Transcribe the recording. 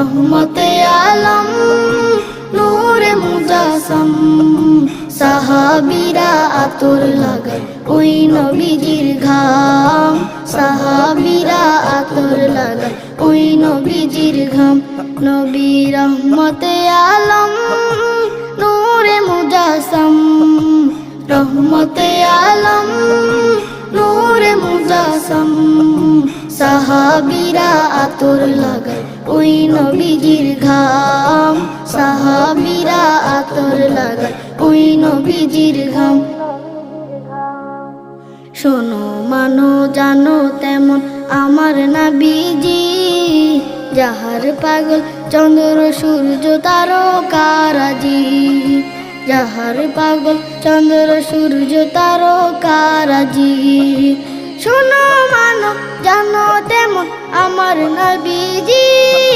রহমতে আলম নূরে মুজাসসাম সাহাবীরা আতর লাগায় ওই নবীজির ঘাম সাহাবীরা আতর লাগায় ওই নবীজির ঘাম নবী রহমতে আলম নূরে মুজাসসাম রহমতে আলম নূরে মুজাসসাম সাহাবীরা আতর লাগায় ওই নবীজির ঘাম সাহাবীরা আতর লাগায় ওই নবীজির ঘাম শোনো মানো জানো তেমন আমার নবীজি যাহার পাগল চন্দ্র সূর্য তারকারাজি যাহার পাগল চন্দ্র সূর্য তারকারাজি শোনো মানো জানো তেমন আমার নবীজি।